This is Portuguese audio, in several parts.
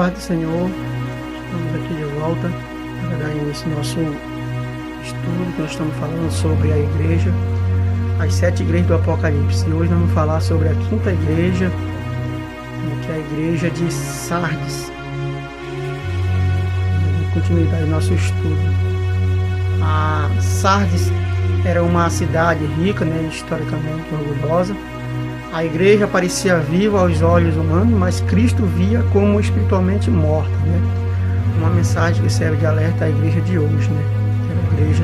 paz do Senhor, estamos aqui de volta para dar início ao nosso estudo que nós estamos falando sobre a igreja, as 7 igrejas do Apocalipse. E hoje nós vamos falar sobre a 5ª igreja, que é a igreja de Sardes. Em continuidade do nosso estudo. A Sardes era uma cidade rica, historicamente orgulhosa. A igreja parecia viva aos olhos humanos, mas Cristo via como espiritualmente morta. Uma mensagem que serve de alerta à igreja de hoje, que é a igreja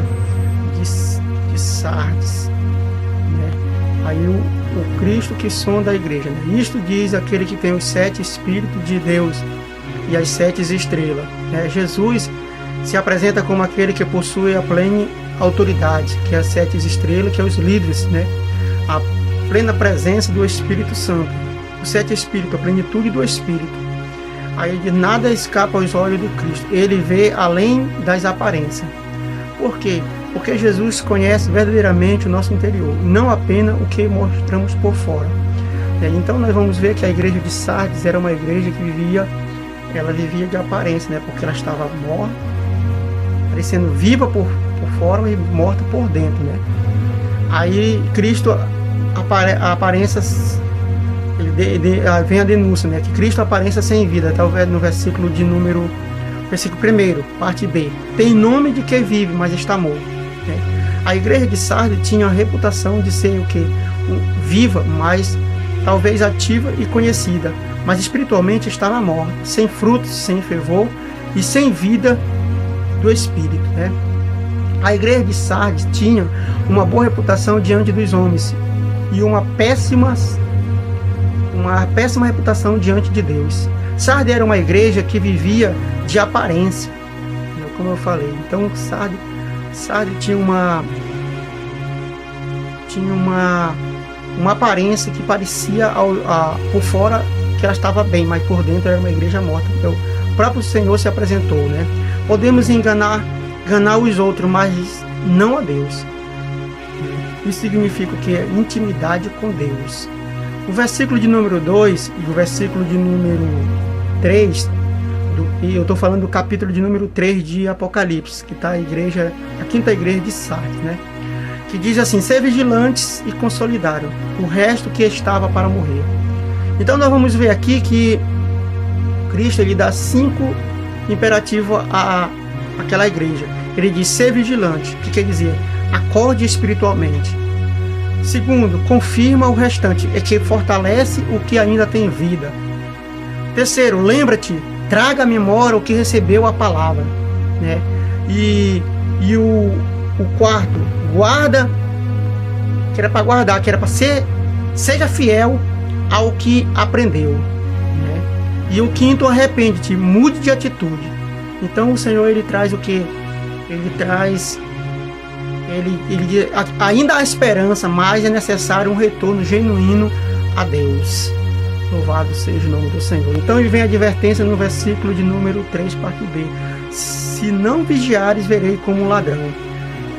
de Sardes. Aí o Cristo que sonda a igreja. Isto diz aquele que tem os 7 Espíritos de Deus e as 7 estrelas. Jesus se apresenta como aquele que possui a plena autoridade, que é as 7 estrelas, que é os líderes, a plena presença do Espírito Santo, os 7 Espíritos, a plenitude do Espírito. Aí de nada escapa aos olhos do Cristo, ele vê além das aparências. Por quê? Porque Jesus conhece verdadeiramente o nosso interior, não apenas o que mostramos por fora. Então nós vamos ver que a igreja de Sardes era uma igreja que vivia de aparência, porque ela estava morta, parecendo viva por fora e morta por dentro. Aí Cristo, a aparência, vem a denúncia, que Cristo aparência sem vida, talvez no versículo 1, parte B. Tem nome de que vive, mas está morto. A igreja de Sardes tinha a reputação de ser viva, mas talvez ativa e conhecida, mas espiritualmente estava morta, sem frutos, sem fervor e sem vida do Espírito. A igreja de Sardes tinha uma boa reputação diante dos homens e uma péssima reputação diante de Deus. Sardes era uma igreja que vivia de aparência, como eu falei. Então Sardes tinha uma aparência que parecia por fora que ela estava bem, mas por dentro era uma igreja morta. Então, o próprio Senhor se apresentou. Podemos enganar os outros, mas não a Deus. Isso significa que é intimidade com Deus. O versículo de número 2 e o versículo de número 3, e eu estou falando do capítulo de número 3 de Apocalipse, que está a 5ª igreja de Sardes, que diz assim: ser vigilantes e consolidaram o resto que estava para morrer. Então nós vamos ver aqui que Cristo ele dá 5 imperativos àquela igreja. Ele diz: ser vigilante, que quer dizer acorde espiritualmente. Segundo, confirma o restante, é que fortalece o que ainda tem vida. Terceiro, lembra-te, traga à memória o que recebeu a palavra. E o quarto, guarda, que era para guardar, que era para seja fiel ao que aprendeu. E o quinto, arrepende-te, mude de atitude. Então o Senhor ele traz o que? Ele traz, ele ainda há esperança, mas é necessário um retorno genuíno a Deus. Louvado seja o nome do Senhor. Então ele vem a advertência no versículo de número 3, parte B. Se não vigiares, verei como um ladrão.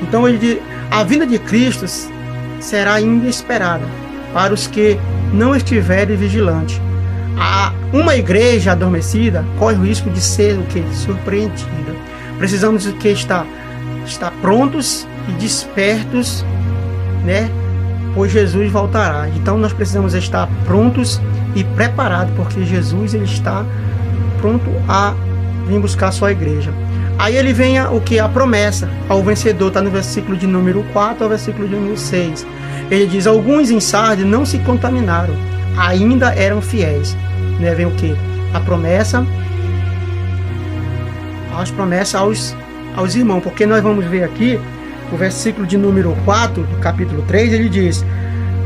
Então ele diz, a vinda de Cristo será ainda esperada para os que não estiverem vigilantes. Uma igreja adormecida corre o risco de ser surpreendida. Precisamos de que estar prontos e despertos, pois Jesus voltará. Então nós precisamos estar prontos e preparados, porque Jesus ele está pronto a vir buscar a sua igreja. Aí ele vem a promessa ao vencedor, está no versículo de número 4 ao versículo de número 6. Ele diz: alguns em Sardes não se contaminaram, ainda eram fiéis. Vem o que? A promessa, as promessas aos irmãos, porque nós vamos ver aqui o versículo de número 4 do capítulo 3, ele diz: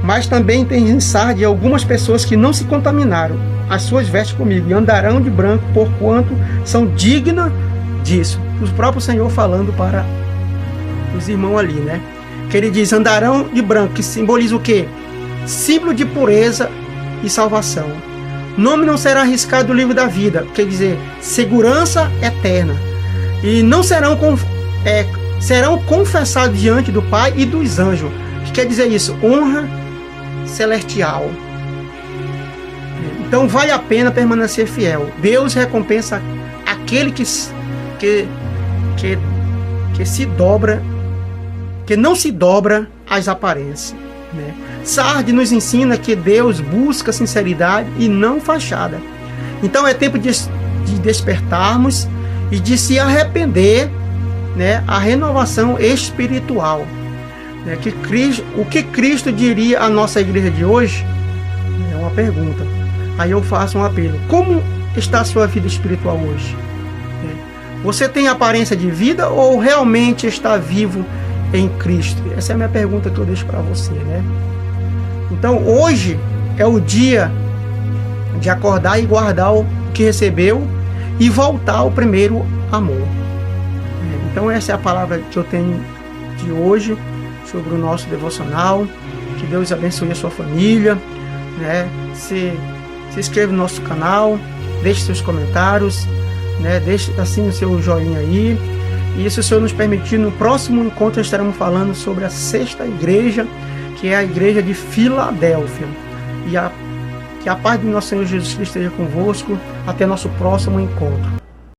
mas também tem em Sardes algumas pessoas que não se contaminaram, as suas vestes comigo, e andarão de branco, porquanto são dignas disso. O próprio Senhor falando para os irmãos ali, que ele diz: andarão de branco, que simboliza o que? Símbolo de pureza e salvação. Nome não será arriscado do livro da vida, quer dizer, segurança eterna. E não serão confessados diante do Pai e dos anjos. O que quer dizer isso? Honra celestial. Então vale a pena permanecer fiel. Deus recompensa aquele que se dobra, que não se dobra às aparências, né? Sardes nos ensina que Deus busca sinceridade e não fachada. Então é tempo de despertarmos e de se arrepender, né? A renovação espiritual, né? O que Cristo diria à nossa igreja de hoje? É uma pergunta. Aí eu faço um apelo. Como está a sua vida espiritual hoje? Você tem aparência de vida ou realmente está vivo em Cristo? Essa é a minha pergunta que eu deixo para você, né? Então hoje é o dia de acordar e guardar o que recebeu e voltar ao primeiro amor. Então essa é a palavra que eu tenho de hoje sobre o nosso devocional. Que Deus abençoe a sua família, né? Se inscreva no nosso canal, deixe seus comentários, né? Deixe assim o seu joinha aí. E se o Senhor nos permitir, no próximo encontro estaremos falando sobre a sexta igreja, que é a igreja de Filadélfia. Que a paz do nosso Senhor Jesus Cristo esteja convosco. Até nosso próximo encontro.